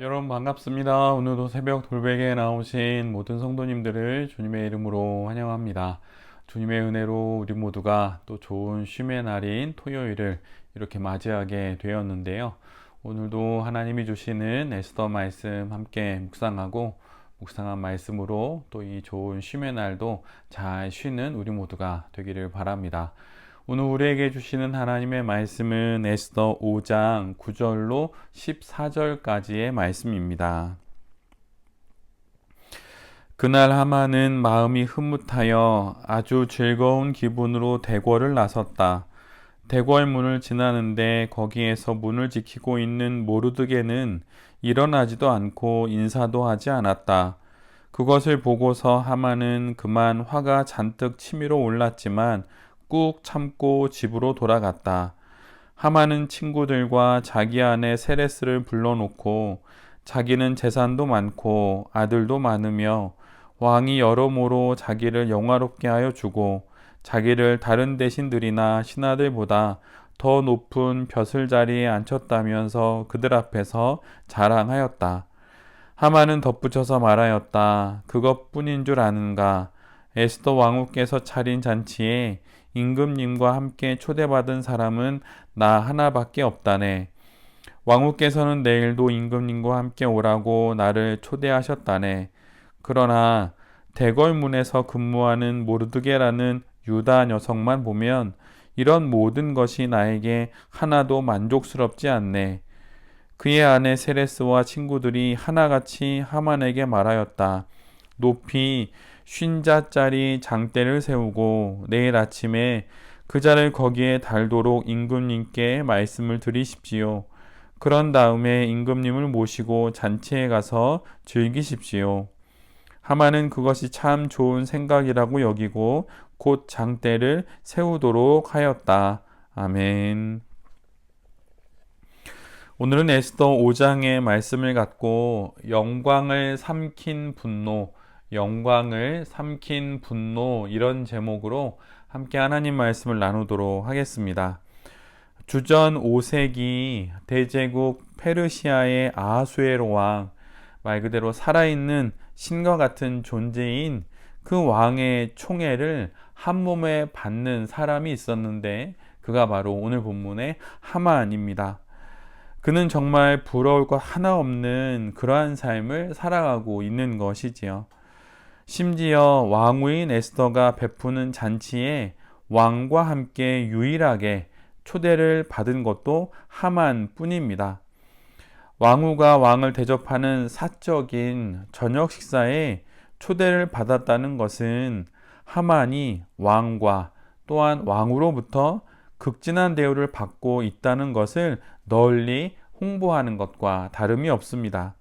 여러분 반갑습니다. 오늘도 새벽 돌베개에 나오신 모든 성도님들을 주님의 이름으로 환영합니다. 주님의 은혜로 우리 모두가 또 좋은 쉼의 날인 토요일을 이렇게 맞이하게 되었는데요. 오늘도 하나님이 주시는 에스더 말씀 함께 묵상한 말씀으로 또 이 좋은 쉼의 날도 잘 쉬는 우리 모두가 되기를 바랍니다. 오늘 우리에게 주시는 하나님의 말씀은 에스더 5장 9절로 14절까지의 말씀입니다. 그날 하만은 마음이 흐뭇하여 아주 즐거운 기분으로 대궐을 나섰다. 대궐 문을 지나는데 거기에서 문을 지키고 있는 모르드게는 일어나지도 않고 인사도 하지 않았다. 그것을 보고서 하만은 그만 화가 잔뜩 치밀어 올랐지만 꾹 참고 집으로 돌아갔다. 하만은 친구들과 자기 아내 세레스를 불러놓고 자기는 재산도 많고 아들도 많으며 왕이 여러모로 자기를 영화롭게 하여 주고 자기를 다른 대신들이나 신하들보다 더 높은 벼슬자리에 앉혔다면서 그들 앞에서 자랑하였다. 하만은 덧붙여서 말하였다. 그것뿐인 줄 아는가? 에스더 왕후께서 차린 잔치에 임금님과 함께 초대받은 사람은 나 하나밖에 없다네. 왕후께서는 내일도 임금님과 함께 오라고 나를 초대하셨다네. 그러나 대궐문에서 근무하는 모르드게라는 유다 녀석만 보면 이런 모든 것이 나에게 하나도 만족스럽지 않네. 그의 아내 세레스와 친구들이 하나같이 하만에게 말하였다. 높이 50자짜리 장대를 세우고 내일 아침에 그 자를 거기에 달도록 임금님께 말씀을 드리십시오. 그런 다음에 임금님을 모시고 잔치에 가서 즐기십시오. 하만은 그것이 참 좋은 생각이라고 여기고 곧 장대를 세우도록 하였다. 아멘. 오늘은 에스더 5장의 말씀을 갖고 영광을 삼킨 분노 이런 제목으로 함께 하나님 말씀을 나누도록 하겠습니다. 주전 5세기 대제국 페르시아의 아하수에로 왕, 말 그대로 살아있는 신과 같은 존재인 그 왕의 총애를 한 몸에 받는 사람이 있었는데 그가 바로 오늘 본문의 하만입니다. 그는 정말 부러울 것 하나 없는 그러한 삶을 살아가고 있는 것이지요. 심지어 왕후인 에스더가 베푸는 잔치에 왕과 함께 유일하게 초대를 받은 것도 하만 뿐입니다. 왕후가 왕을 대접하는 사적인 저녁 식사에 초대를 받았다는 것은 하만이 왕과 또한 왕후로부터 극진한 대우를 받고 있다는 것을 널리 홍보하는 것과 다름이 없습니다.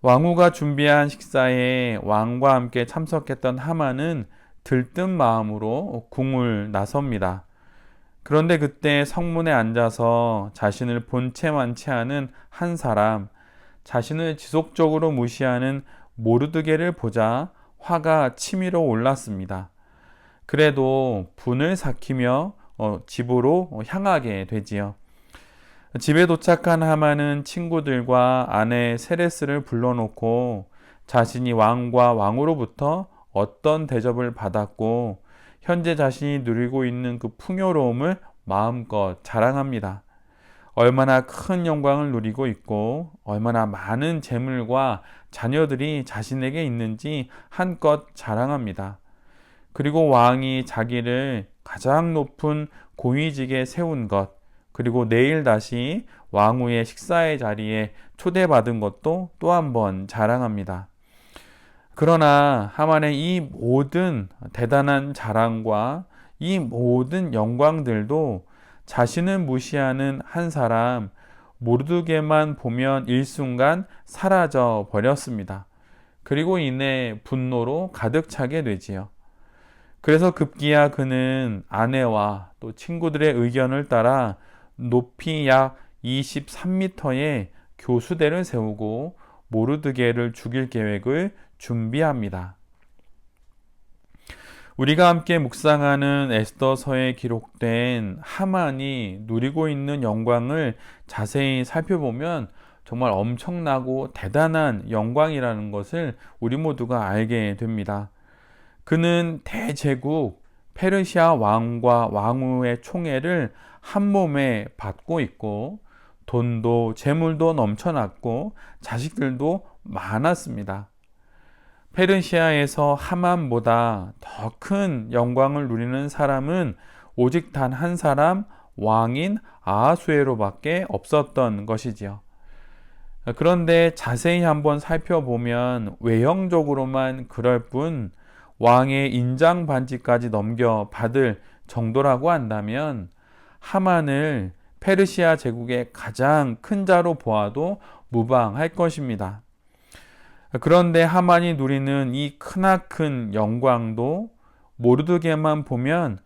왕후가 준비한 식사에 왕과 함께 참석했던 하만은 들뜬 마음으로 궁을 나섭니다. 그런데 그때 성문에 앉아서 자신을 본체만치 않은 한 사람, 자신을 지속적으로 무시하는 모르드게를 보자 화가 치밀어 올랐습니다. 그래도 분을 삭히며 집으로 향하게 되지요. 집에 도착한 하만은 친구들과 아내 세레스를 불러놓고 자신이 왕과 왕후로부터 어떤 대접을 받았고 현재 자신이 누리고 있는 그 풍요로움을 마음껏 자랑합니다. 얼마나 큰 영광을 누리고 있고 얼마나 많은 재물과 자녀들이 자신에게 있는지 한껏 자랑합니다. 그리고 왕이 자기를 가장 높은 고위직에 세운 것, 그리고 내일 다시 왕후의 식사의 자리에 초대받은 것도 또 한 번 자랑합니다. 그러나 하만의 이 모든 대단한 자랑과 이 모든 영광들도 자신을 무시하는 한 사람 모르드게만 보면 일순간 사라져 버렸습니다. 그리고 이내 분노로 가득 차게 되지요. 그래서 급기야 그는 아내와 또 친구들의 의견을 따라 높이 약 23m의 교수대를 세우고 모르드게를 죽일 계획을 준비합니다. 우리가 함께 묵상하는 에스더서에 기록된 하만이 누리고 있는 영광을 자세히 살펴보면 정말 엄청나고 대단한 영광이라는 것을 우리 모두가 알게 됩니다. 그는 대제국 페르시아 왕과 왕후의 총애를 한 몸에 받고 있고 돈도 재물도 넘쳐났고 자식들도 많았습니다. 페르시아에서 하만보다 더 큰 영광을 누리는 사람은 오직 단 한 사람 왕인 아하수에로밖에 없었던 것이지요. 그런데 자세히 한번 살펴보면 외형적으로만 그럴 뿐 왕의 인장 반지까지 넘겨받을 정도라고 한다면 하만을 페르시아 제국의 가장 큰 자로 보아도 무방할 것입니다. 그런데 하만이 누리는 이 크나큰 영광도 모르드게만 보면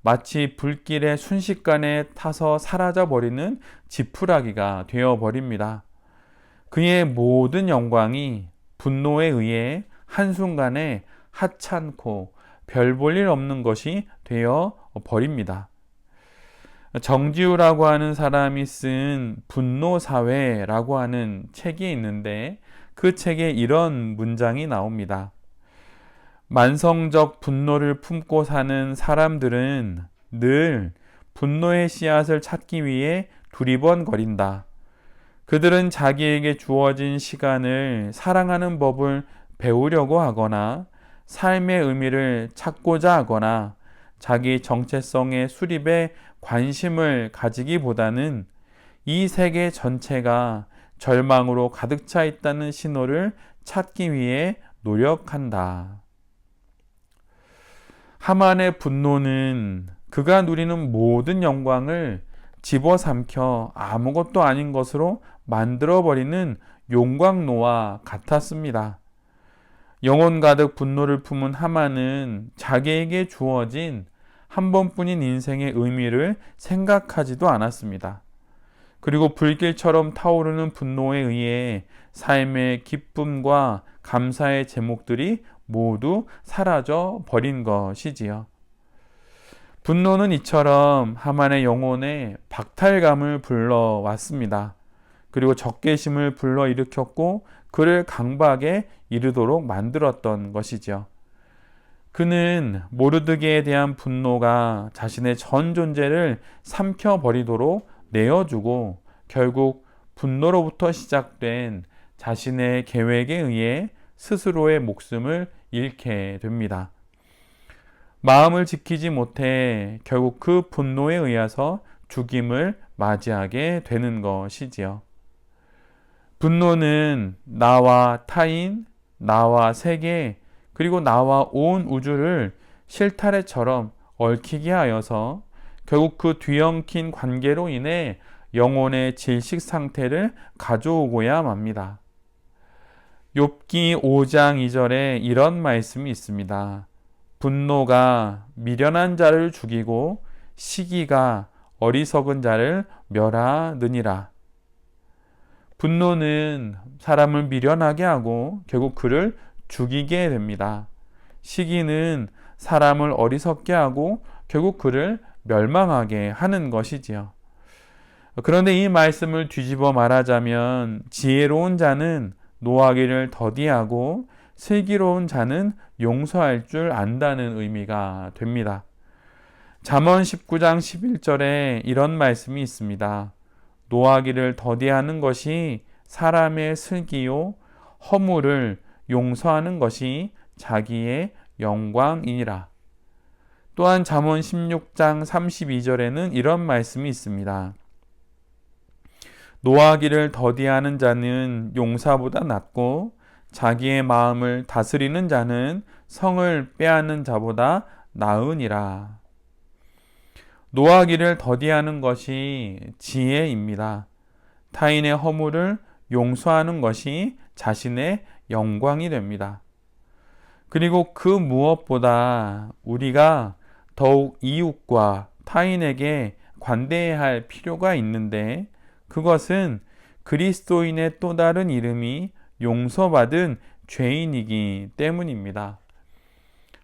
마치 불길에 순식간에 타서 사라져버리는 지푸라기가 되어버립니다. 그의 모든 영광이 분노에 의해 한순간에 하찮고 별 볼 일 없는 것이 되어 버립니다. 정지우라고 하는 사람이 쓴 분노사회라고 하는 책이 있는데 그 책에 이런 문장이 나옵니다. 만성적 분노를 품고 사는 사람들은 늘 분노의 씨앗을 찾기 위해 두리번거린다. 그들은 자기에게 주어진 시간을 사랑하는 법을 배우려고 하거나 삶의 의미를 찾고자 하거나 자기 정체성의 수립에 관심을 가지기보다는 이 세계 전체가 절망으로 가득 차 있다는 신호를 찾기 위해 노력한다. 하만의 분노는 그가 누리는 모든 영광을 집어삼켜 아무것도 아닌 것으로 만들어버리는 용광로와 같았습니다. 영혼 가득 분노를 품은 하만은 자기에게 주어진 한 번뿐인 인생의 의미를 생각하지도 않았습니다. 그리고 불길처럼 타오르는 분노에 의해 삶의 기쁨과 감사의 제목들이 모두 사라져 버린 것이지요. 분노는 이처럼 하만의 영혼에 박탈감을 불러왔습니다. 그리고 적개심을 불러일으켰고 그를 강박에 이르도록 만들었던 것이죠. 그는 모르드게에 대한 분노가 자신의 전 존재를 삼켜버리도록 내어주고 결국 분노로부터 시작된 자신의 계획에 의해 스스로의 목숨을 잃게 됩니다. 마음을 지키지 못해 결국 그 분노에 의해서 죽임을 맞이하게 되는 것이지요. 분노는 나와 타인, 나와 세계, 그리고 나와 온 우주를 실타래처럼 얽히게 하여서 결국 그 뒤엉킨 관계로 인해 영혼의 질식 상태를 가져오고야 맙니다. 욥기 5장 2절에 이런 말씀이 있습니다. 분노가 미련한 자를 죽이고 시기가 어리석은 자를 멸하느니라. 분노는 사람을 미련하게 하고 결국 그를 죽이게 됩니다. 시기는 사람을 어리석게 하고 결국 그를 멸망하게 하는 것이지요. 그런데 이 말씀을 뒤집어 말하자면 지혜로운 자는 노하기를 더디하고 슬기로운 자는 용서할 줄 안다는 의미가 됩니다. 잠언 19장 11절에 이런 말씀이 있습니다. 노하기를 더디하는 것이 사람의 슬기요 허물을 용서하는 것이 자기의 영광이니라. 또한 잠언 16장 32절에는 이런 말씀이 있습니다. 노하기를 더디하는 자는 용사보다 낫고 자기의 마음을 다스리는 자는 성을 빼앗는 자보다 나으니라. 노하기를 더디하는 것이 지혜입니다. 타인의 허물을 용서하는 것이 자신의 영광이 됩니다. 그리고 그 무엇보다 우리가 더욱 이웃과 타인에게 관대해야 할 필요가 있는데 그것은 그리스도인의 또 다른 이름이 용서받은 죄인이기 때문입니다.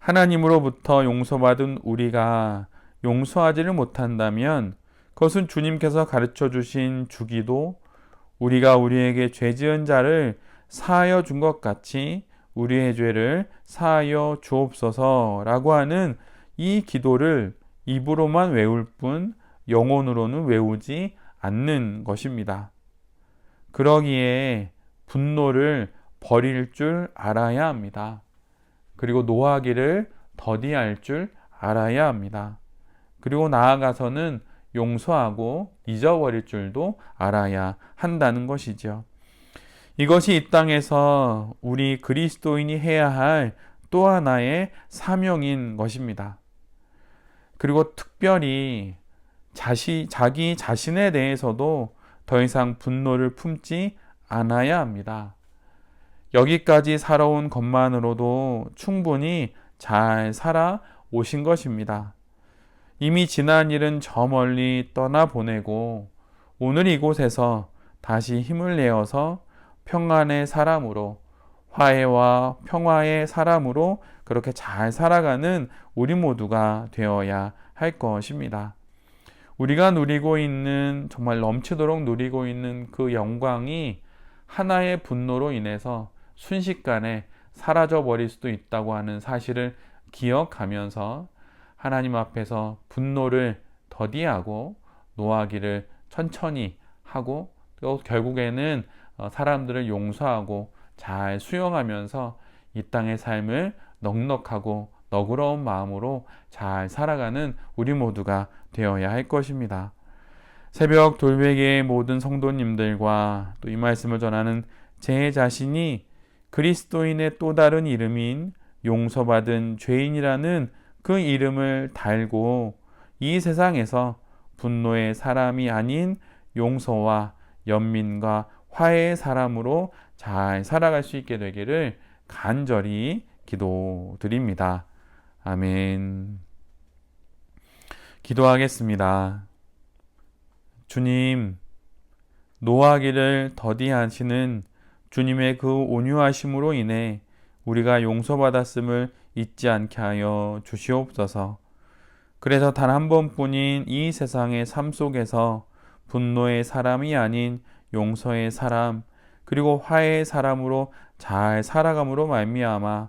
하나님으로부터 용서받은 우리가 용서하지를 못한다면 그것은 주님께서 가르쳐 주신 주기도 우리가 우리에게 죄 지은 자를 사하여 준 것 같이 우리의 죄를 사하여 주옵소서라고 하는 이 기도를 입으로만 외울 뿐 영혼으로는 외우지 않는 것입니다. 그러기에 분노를 버릴 줄 알아야 합니다. 그리고 노하기를 더디할 줄 알아야 합니다. 그리고 나아가서는 용서하고 잊어버릴 줄도 알아야 한다는 것이죠. 이것이 이 땅에서 우리 그리스도인이 해야 할 또 하나의 사명인 것입니다. 그리고 특별히 자기 자신에 대해서도 더 이상 분노를 품지 않아야 합니다. 여기까지 살아온 것만으로도 충분히 잘 살아오신 것입니다. 이미 지난 일은 저 멀리 떠나보내고 오늘 이곳에서 다시 힘을 내어서 평안의 사람으로, 화해와 평화의 사람으로 그렇게 잘 살아가는 우리 모두가 되어야 할 것입니다. 우리가 누리고 있는, 정말 넘치도록 누리고 있는 그 영광이 하나의 분노로 인해서 순식간에 사라져 버릴 수도 있다고 하는 사실을 기억하면서 하나님 앞에서 분노를 더디하고 노하기를 천천히 하고, 또 결국에는 사람들을 용서하고 잘 수용하면서 이 땅의 삶을 넉넉하고 너그러운 마음으로 잘 살아가는 우리 모두가 되어야 할 것입니다. 새벽 돌베개의 모든 성도님들과 또 이 말씀을 전하는 제 자신이 그리스도인의 또 다른 이름인 용서받은 죄인이라는 그 이름을 달고 이 세상에서 분노의 사람이 아닌 용서와 연민과 화해의 사람으로 잘 살아갈 수 있게 되기를 간절히 기도드립니다. 아멘. 기도하겠습니다. 주님, 노하기를 더디하시는 주님의 그 온유하심으로 인해 우리가 용서받았음을 잊지 않게 하여 주시옵소서. 그래서 단 한 번뿐인 이 세상의 삶 속에서 분노의 사람이 아닌 용서의 사람, 그리고 화해의 사람으로 잘 살아감으로 말미암아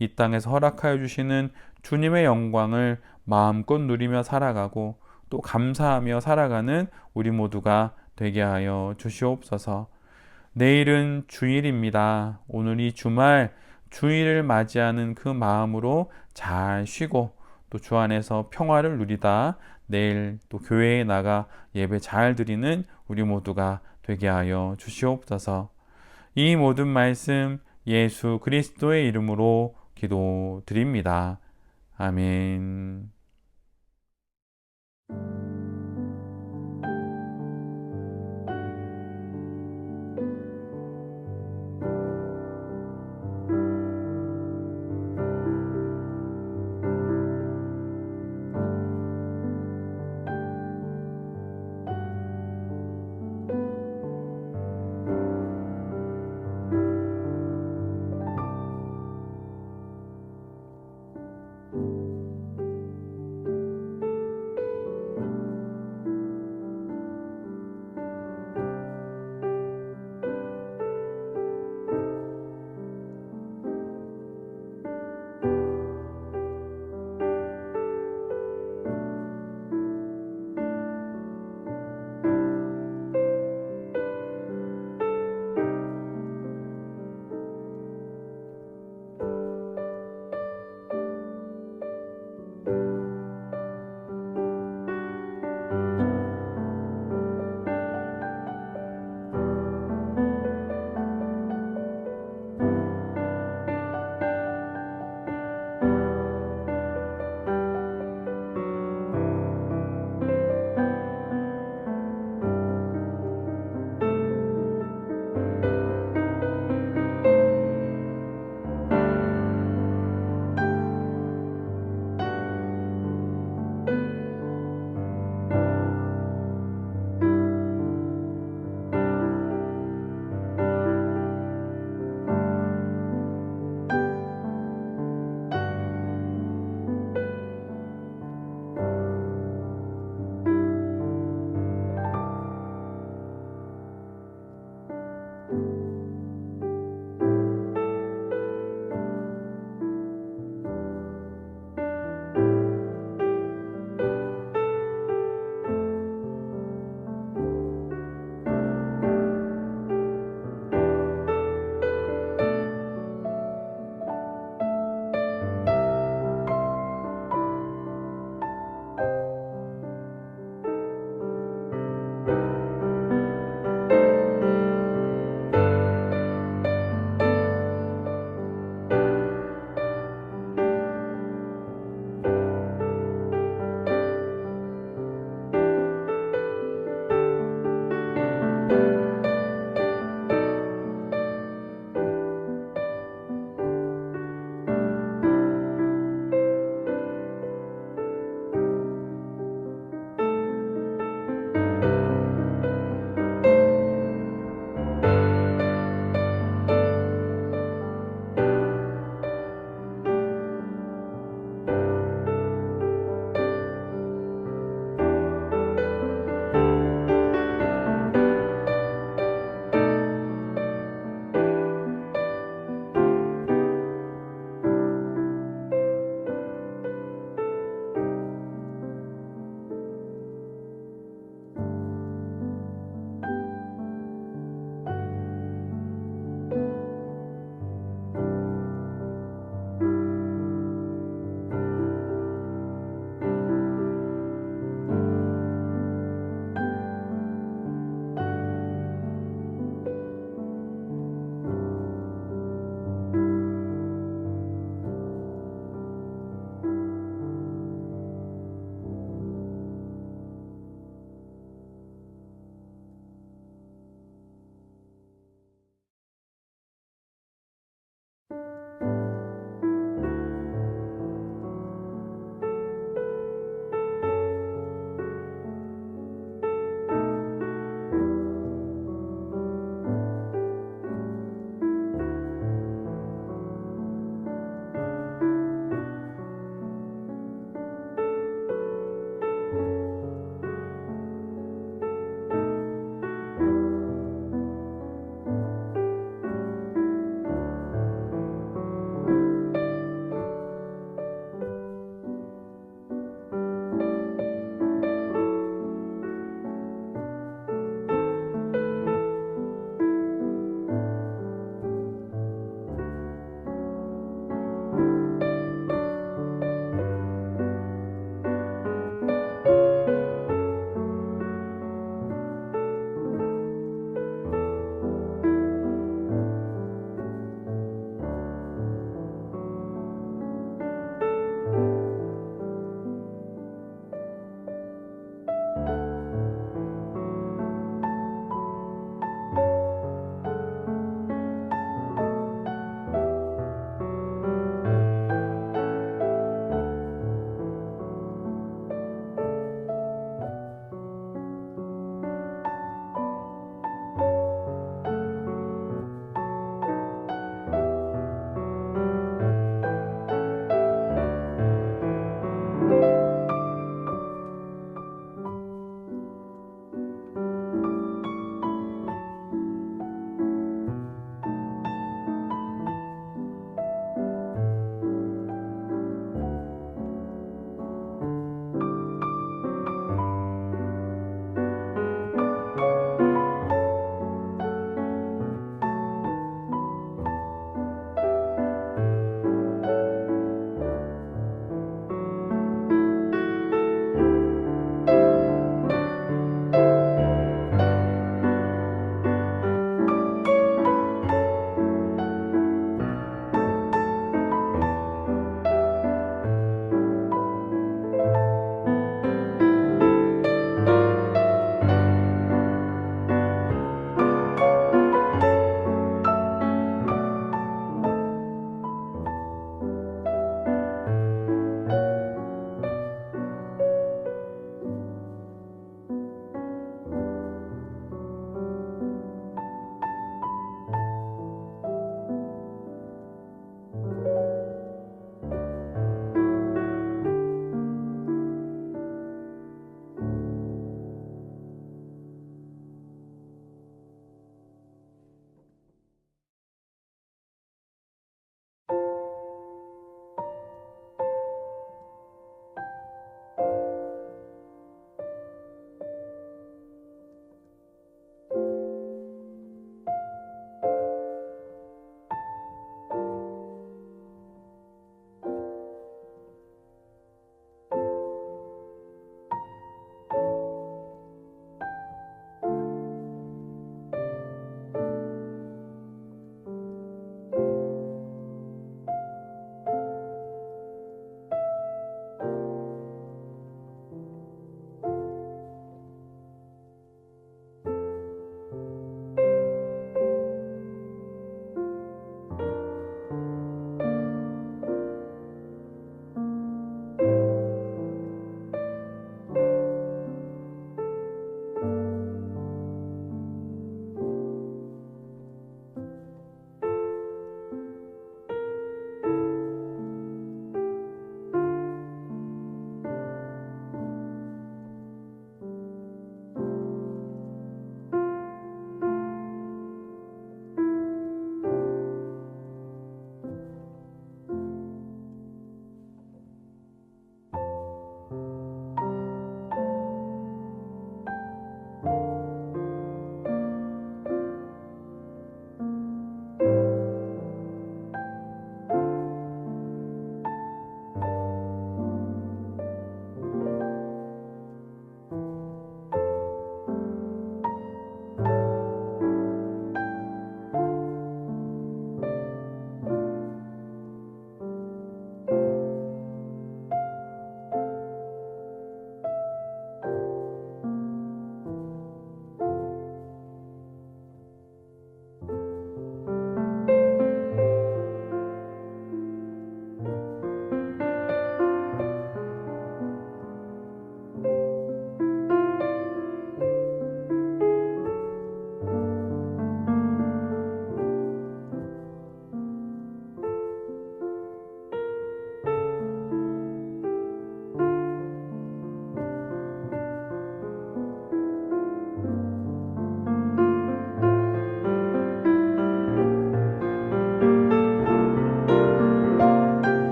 이 땅에서 허락하여 주시는 주님의 영광을 마음껏 누리며 살아가고 또 감사하며 살아가는 우리 모두가 되게 하여 주시옵소서. 내일은 주일입니다. 오늘 이 주말 주일을 맞이하는 그 마음으로 잘 쉬고 또 주 안에서 평화를 누리다 내일 또 교회에 나가 예배 잘 드리는 우리 모두가 되게 하여 주시옵소서. 이 모든 말씀 예수 그리스도의 이름으로 기도드립니다. 아멘. 주